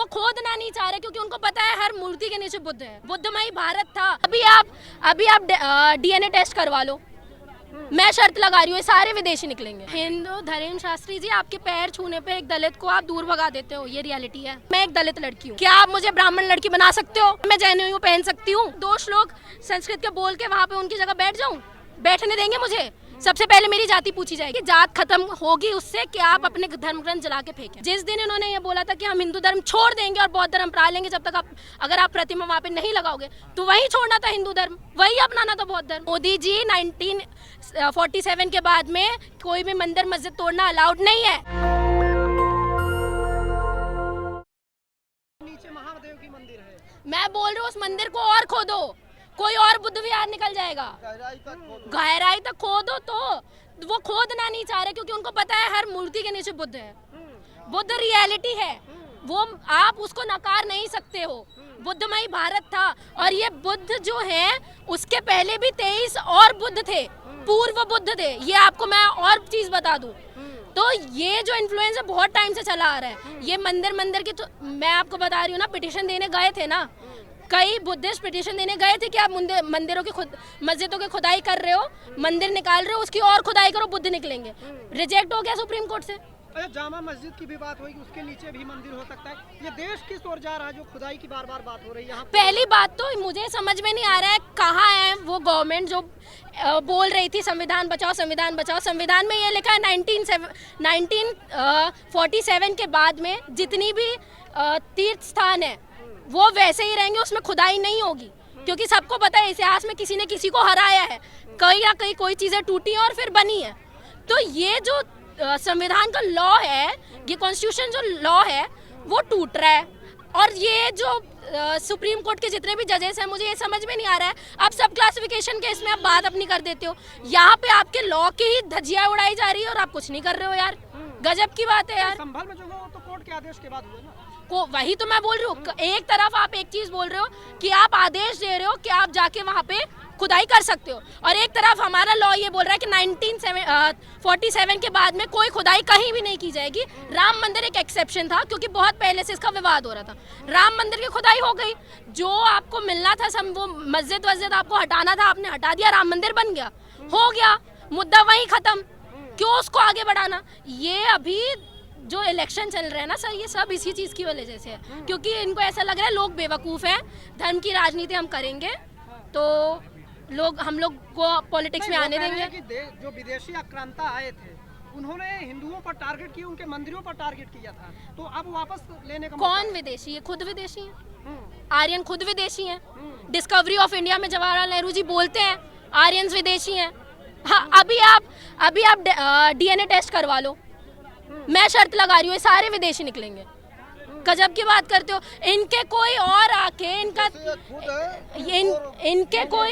वो खोदना नहीं चाह रहे क्योंकि उनको पता है हर मूर्ति के नीचे बुद्ध है, बुद्धमयी भारत था। अभी आप डीएनए टेस्ट करवा लो, मैं शर्त लगा रही हूँ सारे विदेशी निकलेंगे। हिंदू धर्म शास्त्री जी, आपके पैर छूने पे एक दलित को आप दूर भगा देते हो, ये रियलिटी है। मैं एक दलित लड़की हूँ, क्या आप मुझे ब्राह्मण लड़की बना सकते हो? मैं जनेऊ पहन सकती हूँ? 2 श्लोक संस्कृत के बोल के वहाँ पे उनकी जगह बैठ जाऊँ? बैठने देंगे मुझे? सबसे पहले मेरी जाति पूछी जाएगी। जात खत्म होगी उससे कि आप अपने धर्म ग्रंथ जला के फेंकें। जिस दिन इन्होंने ये बोला था कि हम हिंदू धर्म छोड़ देंगे और बौद्ध धर्म अपना लेंगे, जब तक अगर आप प्रतिमा वहाँ पे नहीं लगाओगे, तो वही छोड़ना था हिंदू धर्म, वही अपनाना था बौद्ध धर्म। मोदी जी 1947 के बाद में कोई भी मंदिर मस्जिद तोड़ना अलाउड नहीं है। नीचे महादेव की मंदिर है, मैं बोल रही हूँ उस मंदिर को और खोदो, कोई और बुद्ध विहार निकल जाएगा। गहराई तक खोदो, तो वो खोदना नहीं चाह रहे क्योंकि उनको पता है हर मूर्ति के नीचे बुद्ध है। बुद्ध रियलिटी है, वो आप उसको नकार नहीं सकते हो। बुद्धमयी भारत था, और ये बुद्ध जो है उसके पहले भी 23 और बुद्ध थे, पूर्व बुद्ध थे। ये आपको मैं और चीज बता दूं, तो ये जो इन्फ्लुएंस है बहुत टाइम से चला आ रहा है। ये मंदिर की, तो मैं आपको बता रही हूँ ना, पिटिशन देने गए थे ना, कई बुद्धिस्ट पिटिशन देने गए थे कि आप मंदिरों की मस्जिदों की खुदाई कर रहे हो, मंदिर निकाल रहे हो, उसकी और खुदाई करो, बुद्ध निकलेंगे। रिजेक्ट हो गया सुप्रीम कोर्ट से। अरे जामा मस्जिद की भी बात होगी, उसके नीचे भी मंदिर हो सकता है। ये देश किस ओर जा रहा है जो खुदाई की बार बार बात हो रही है यहाँ? पहली बात तो मुझे समझ में नहीं आ रहा है कहाँ है वो गवर्नमेंट जो बोल रही थी संविधान बचाओ संविधान बचाओ। संविधान में ये लिखा है 1947 के बाद में जितनी भी तीर्थ स्थान है वो वैसे ही रहेंगे, उसमें खुदाई नहीं होगी, क्योंकि सबको पता है इतिहास में किसी ने किसी को हराया है, कहीं ना कहीं कोई चीजें टूटी हैं और फिर बनी है। तो ये जो संविधान का लॉ है, ये कॉन्स्टिट्यूशन जो लॉ है वो टूट रहा है। और ये जो सुप्रीम कोर्ट के जितने भी जजेस हैं, मुझे ये समझ में नहीं आ रहा है, आप सब क्लासिफिकेशन के इसमें आप बात अपनी कर देते हो। यहाँ पे आपके लॉ की ही धज्जियां उड़ाई जा रही है और आप कुछ नहीं कर रहे हो यार, गजब की बात है यार। संभल में जो हुआ तो कोर्ट के आदेश के बाद हुआ ना, को वही तो मैं बोल रही हूँ। एक तरफ आप एक चीज बोल रहे हो कि आप आदेश दे रहे हो कि आप जाके वहाँ पे खुदाई कर सकते हो, और एक तरफ हमारा लॉ ये बोल रहा है कि 1947 के बाद में कोई खुदाई कहीं भी नहीं की जाएगी। राम मंदिर एक एक्सेप्शन था क्योंकि बहुत पहले से इसका विवाद हो रहा था। राम मंदिर की खुदाई हो गई, जो आपको मिलना था सब, वो मस्जिद वस्जिद आपको हटाना था, आपने हटा दिया, राम मंदिर बन गया, हो गया, मुद्दा वहीं खत्म। क्यों उसको आगे बढ़ाना? ये अभी जो इलेक्शन चल रहे हैं ना सर, ये सब इसी चीज की वजह से है, क्योंकि इनको ऐसा लग रहा है लोग बेवकूफ हैं, धर्म की राजनीति हम करेंगे तो हम लोग को पॉलिटिक्स में आने देंगे। कि जो विदेशी आक्रांता आए थे उन्होंने हिंदुओं पर टारगेट किया, उनके मंदिरों पर टारगेट किया था, तो अब वापस लेने का कौन विदेशी है? खुद विदेशी है, आर्यन खुद विदेशी है। डिस्कवरी ऑफ इंडिया में जवाहरलाल नेहरू जी बोलते हैं आर्यंस विदेशी हैं। हाँ, अभी आप डीएनए टेस्ट करवा लो, मैं शर्त लगा रही हूँ सारे विदेशी निकलेंगे। गजब की बात करते हो। इनके कोई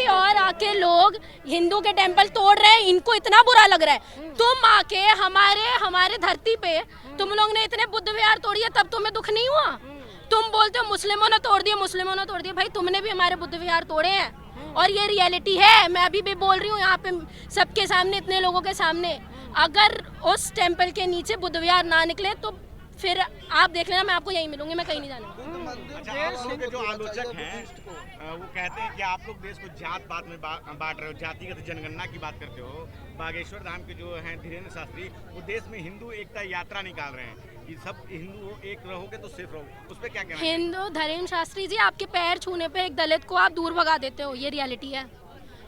और आके लोग हिंदू के टेंपल तोड़ रहे हैं, इनको इतना बुरा लग रहा है। तुम आके हमारे धरती पे तुम लोग ने इतने बुद्ध विहार तोड़िए, तब तुम्हें दुख नहीं हुआ? तुम बोलते हो मुस्लिमों ने तोड़ दिए, भाई तुमने भी हमारे बुद्ध विहार तोड़े हैं, और ये रियलिटी है। मैं अभी भी बोल रही हूँ यहाँ पे सबके सामने, इतने लोगों के सामने, अगर उस टेंपल के नीचे बुद्ध विहार ना निकले तो फिर आप देख लेना, मैं आपको यहीं मिलूंगी, मैं कहीं नहीं जाने। अच्छा, आप लोगों के जो आलोचक हैं वो कहते हैं कि आप लोग देश को जात पात में बांट रहे हो, जातिगत जनगणना की बात करते हो। बागेश्वर धाम के जो हैं धीरेन्द्र शास्त्री, वो देश में हिंदू एकता यात्रा निकाल रहे हैं कि सब हिंदू एक रहोगे तो सिर्फ रहोगे, उस पर क्या कहना है? हिंदू धर्म शास्त्री जी, आपके पैर छूने पे एक दलित को आप दूर भगा देते हो, ये रियलिटी है।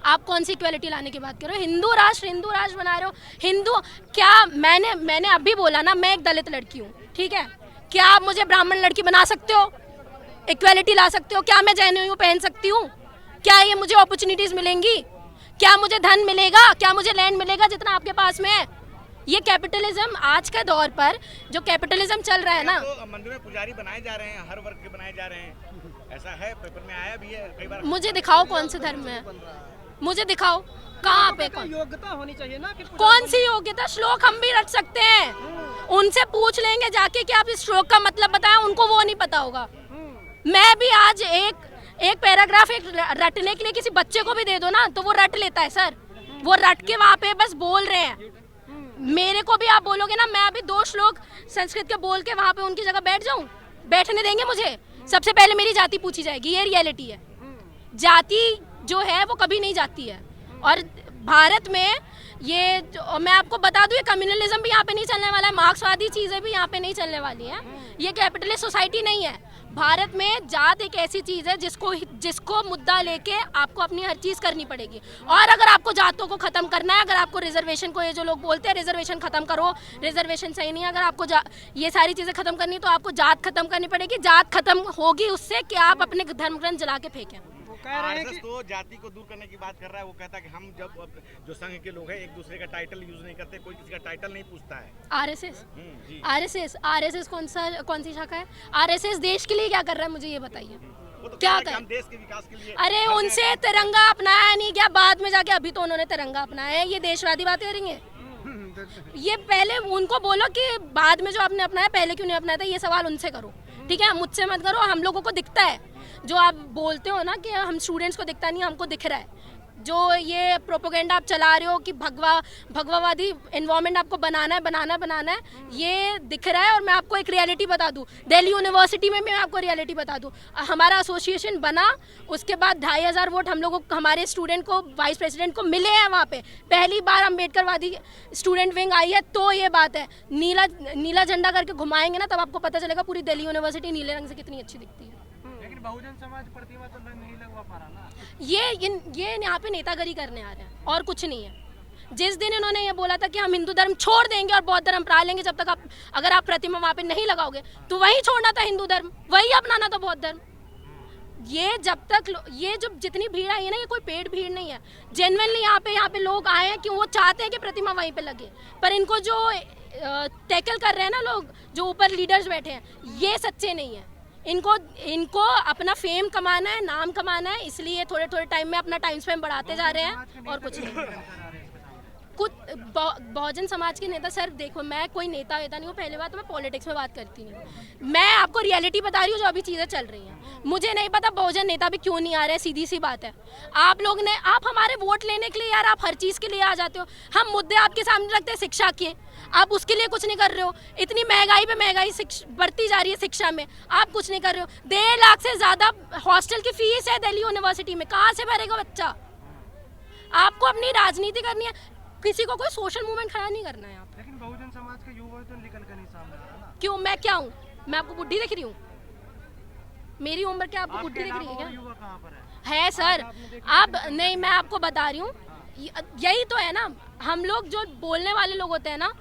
आप कौन सी इक्वालिटी लाने की बात कर रहे हो? हिंदू राष्ट्र बना रहे हो। हिंदू क्या, मैंने अभी बोला ना, मैं एक दलित लड़की हूँ, ठीक है? क्या आप मुझे ब्राह्मण लड़की बना सकते हो? इक्वालिटी ला सकते हो? क्या मैं जनेऊ पहन सकती हूँ? क्या ये मुझे अपॉर्चुनिटीज मिलेंगी? क्या मुझे धन मिलेगा? क्या मुझे लैंड मिलेगा जितना आपके पास में है? ये कैपिटलिज्म आज के दौर पर जो कैपिटलिज्म चल रहा है ना, तो मंदिर में पुजारी बनाए जा रहे हैं, हर वर्ग के बनाए जा रहे हैं, ऐसा है, पेपर में आया भी है कई बार। मुझे दिखाओ कौन से धर्म में, मुझे दिखाओ कहाँ पे योग्यता होनी चाहिए ना। कौन सी योग्यता? श्लोक हम भी रट सकते हैं, उनसे पूछ लेंगे जाके कि आप इस श्लोक का मतलब बताएं, उनको वो नहीं पता होगा। मैं भी आज एक पैराग्राफ रटने के लिए किसी बच्चे को भी दे दो ना तो वो रट लेता है सर, वो रट के वहाँ पे बस बोल रहे हैं। मेरे को भी आप बोलोगे ना, मैं अभी 2 श्लोक संस्कृत के बोल के वहाँ पे उनकी जगह बैठ जाऊँ? बैठने देंगे मुझे? सबसे पहले मेरी जाति पूछी जाएगी, ये रियलिटी है। जाति जो है वो कभी नहीं जाती है। और भारत में ये मैं आपको बता दूं, ये कम्युनलिज्म भी यहाँ पे नहीं चलने वाला है, मार्क्सवादी चीज़ें भी यहाँ पे नहीं चलने वाली हैं। ये कैपिटलिस्ट सोसाइटी नहीं है। भारत में जात एक ऐसी चीज़ है जिसको मुद्दा लेके आपको अपनी हर चीज़ करनी पड़ेगी। और अगर आपको जातों को ख़त्म करना है, अगर आपको रिजर्वेशन को, ये जो लोग बोलते हैं रिजर्वेशन ख़त्म करो, रिजर्वेशन सही नहीं है, अगर आपको ये सारी चीज़ें ख़त्म करनी तो आपको जात ख़त्म करनी पड़ेगी। जात ख़त्म होगी उससे कि आप अपने धर्म ग्रंथ जला के फेंकें। आरएसएस तो जाति को दूर करने की बात कर रहा है। वो कहता है कि हम जब जो संघ के लोग हैं एक दूसरे का टाइटल यूज नहीं करते, कोई किसी का टाइटल नहीं पूछता है। आरएसएस कौन सी शाखा है? आरएसएस देश के लिए क्या कर रहा है, मुझे ये बताइए। वो तो क्या कह रहा है कि हम देश के विकास के लिए। अरे उनसे तिरंगा अपनाया नहीं क्या बाद में जाके? अभी तो उन्होंने तिरंगा अपनाया है, ये देशवादी बातें करेंगे। ये पहले उनको बोलो कि बाद में जो आपने अपनाया पहले क्यों नहीं अपनाया था, ये सवाल उनसे करो, ठीक है? मुझसे मत करो। हम लोगों को दिखता है, जो आप बोलते हो ना कि हम स्टूडेंट्स को दिखता नहीं, हमको दिख रहा है। जो ये प्रोपोगेंडा आप चला रहे हो कि भगवावादी एनवायरनमेंट आपको बनाना है, ये दिख रहा है। और मैं आपको एक रियलिटी बता दूं, दिल्ली यूनिवर्सिटी में मैं आपको रियलिटी बता दूं, हमारा एसोसिएशन बना, उसके बाद 2500 वोट हम लोगों को, हमारे स्टूडेंट को, वाइस प्रेसिडेंट को मिले हैं वहाँ पे। पहली बार अम्बेडकरवादी स्टूडेंट विंग आई है, तो ये बात है। नीला झंडा करके घुमाएंगे ना, तब आपको पता चलेगा पूरी दिल्ली यूनिवर्सिटी नीले रंग से कितनी अच्छी दिखती है। लेकिन बहुजन समाज प्रतिमा तो नहीं लगवा पा रहा ना। ये यहाँ पे नेतागिरी करने आ रहे हैं और कुछ नहीं है। जिस दिन इन्होंने ये बोला था कि हम हिंदू धर्म छोड़ देंगे और बौद्ध धर्म अपना लेंगे, जब तक अगर आप प्रतिमा वहाँ पे नहीं लगाओगे, तो वही छोड़ना था हिंदू धर्म, वही अपनाना था बौद्ध धर्म। ये जब तक ये जो जितनी भीड़ आई है ना, ये कोई पेड भीड़ नहीं है। जेन्युइनली यहाँ पे लोग आए हैं कि वो चाहते हैं कि प्रतिमा वहीं पे लगे, पर इनको जो टैकल कर रहे हैं ना लोग, जो ऊपर लीडर्स बैठे हैं, ये सच्चे नहीं है। इनको अपना फेम कमाना है, नाम कमाना है, इसलिए थोड़े टाइम में अपना टाइम स्पेंड बढ़ाते जा रहे हैं और कुछ नहीं। कुछ बहुजन समाज के नेता, सर देखो, मैं कोई नेता नहीं हूँ। पहली बात तो मैं पॉलिटिक्स में बात करती नहीं हूँ, मैं आपको रियलिटी बता रही हूँ जो अभी चीज़ें चल रही हैं। मुझे नहीं पता बहुजन नेता भी क्यों नहीं आ रहे, सीधी सी बात है। आप हमारे वोट लेने के लिए यार, आप हर चीज़ के लिए आ जाते हो। हम मुद्दे आपके सामने रखते हैं शिक्षा के, आप उसके लिए कुछ नहीं कर रहे हो। इतनी महंगाई पे महंगाई बढ़ती जा रही है शिक्षा में, आप कुछ नहीं कर रहे हो। 1.5 लाख से ज़्यादा हॉस्टल की फीस है दिल्ली यूनिवर्सिटी में, कहाँ से भरेगा बच्चा? आपको अपनी राजनीति करनी है, किसी को कोई सोशल मूवमेंट खड़ा नहीं करना है यहाँ पे। लेकिन बहुजन समाज के युवा तो निकल कर नहीं सामने आ रहा ना। क्यों? मैं क्या हूँ? मैं आपको बुढ़ी दिख रही हूँ? मेरी उम्र क्या आपको बुढ़ी दिख रही है क्या? युवा कहाँ पर है सर, आप नहीं, मैं आपको बता रही हूँ, यही तो है ना। हम लोग जो बोलने वाले लोग होते हैं ना,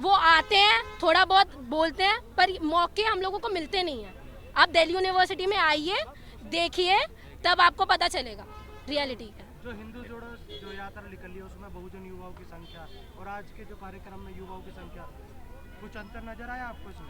वो आते हैं, थोड़ा बहुत बोलते हैं, पर मौके हम लोगों को मिलते नहीं हैं। आप दिल्ली यूनिवर्सिटी में आइए, देखिए, तब आपको पता चलेगा रियलिटी क्या। जो हिंदू जोड़ो जो यात्रा निकली है, उसमें बहुजन युवाओं की संख्या और आज के जो कार्यक्रम में युवाओं की संख्या, कुछ अंतर नजर आया आपको इसमें?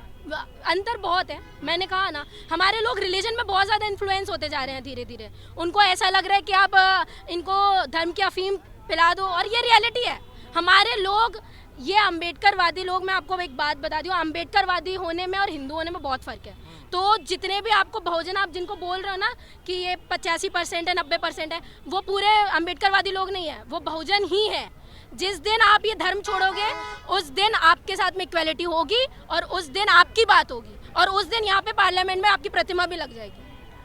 अंतर बहुत है। मैंने कहा ना, हमारे लोग रिलीजन में बहुत ज़्यादा इन्फ्लुएंस होते जा रहे हैं धीरे धीरे। उनको ऐसा लग रहा है कि आप इनको धर्म की अफीम पिला दो, और ये रियलिटी है। हमारे लोग, ये अम्बेडकरवादी लोग, मैं आपको एक बात बता दूँ, अम्बेडकरवादी होने में और हिंदू होने में बहुत फ़र्क है। तो जितने भी आपको बहुजन, आप जिनको बोल रहे हो ना कि ये 85% है, 90% है, वो पूरे अम्बेडकरवादी लोग नहीं है, वो बहुजन ही है। जिस दिन आप ये धर्म छोड़ोगे, उस दिन आपके साथ में इक्वलिटी होगी, और उस दिन आपकी बात होगी, और उस दिन यहाँ पे पार्लियामेंट में आपकी प्रतिमा भी लग जाएगी।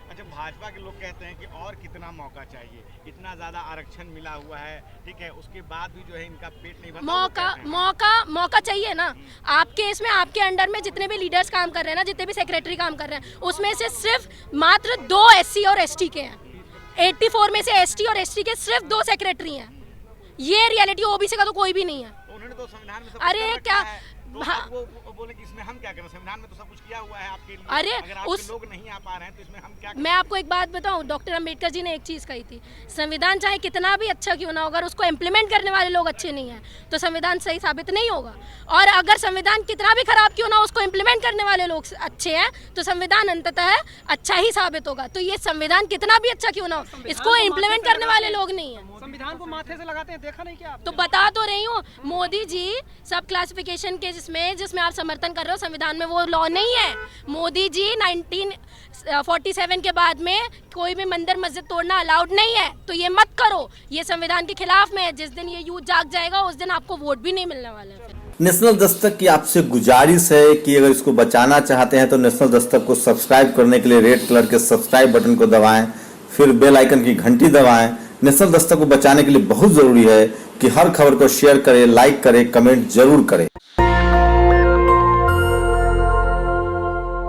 अच्छा, भाजपा के लोग कहते हैं कि और कितना मौका चाहिए, इतना ज़्यादा आरक्षण मिला हुआ है, ठीक है, उसके बाद भी जो है इनका पेट नहीं भरता। मौका चाहिए ना। आपके इसमें, आपके अंडर में जितने भी लीडर्स काम कर रहे हैं ना, जितने भी सेक्रेटरी काम कर रहे हैं, उसमें से सिर्फ मात्र 2 SC और ST के हैं। 84 में से ST और ST के सिर्फ 2 सेक्रेटरी हैं। ये रियलिटी, OBC का तो कोई भी नहीं है। उन्होंने तो संविधान में सब अरे क्या, वो बोले कि इसमें हम क्या करें, संविधान में तो सब कुछ किया हुआ है आपके लिए। अरे अगर आपके लोग नहीं आ पा रहे हैं तो इसमें हम क्या करें? मैं आपको एक बात बताऊं, डॉक्टर अंबेडकर जी ने एक चीज़ कही थी, संविधान चाहे कितना भी अच्छा क्यों ना हो, अगर उसको इम्प्लीमेंट करने वाले लोग अच्छे नहीं हैं तो संविधान सही साबित नहीं होगा। और अगर संविधान कितना भी खराब क्यों ना हो, उसको इम्प्लीमेंट करने वाले लोग अच्छे हैं तो संविधान अंततः अच्छा ही साबित होगा। तो ये संविधान कितना भी अच्छा क्यों ना हो, इसको इम्प्लीमेंट करने वाले लोग नहीं है। संविधान को माथे से लगाते हैं, देखा नहीं क्या? तो बता तो रही हूँ, मोदी जी सब क्लासिफिकेशन के जिसमें आप समर्थन कर रहे हो, संविधान में वो लॉ नहीं है। मोदी जी 1947 के बाद में कोई भी मंदिर मस्जिद तोड़ना अलाउड नहीं है, तो ये मत करो, ये संविधान के खिलाफ में है। जिस दिन ये यूथ जाग जाएगा, उस दिन आपको वोट भी नहीं मिलने वाले हैं। नेशनल दस्तक की आपसे गुजारिश है कि अगर इसको बचाना चाहते हैं तो नेशनल दस्तक को सब्सक्राइब करने के लिए रेड कलर के सब्सक्राइब बटन को दबाएं, फिर बेल आइकन की घंटी दबाएं। नेशनल दस्तक को बचाने के लिए बहुत जरूरी है कि हर खबर को शेयर करें, लाइक करें, कमेंट जरूर करें।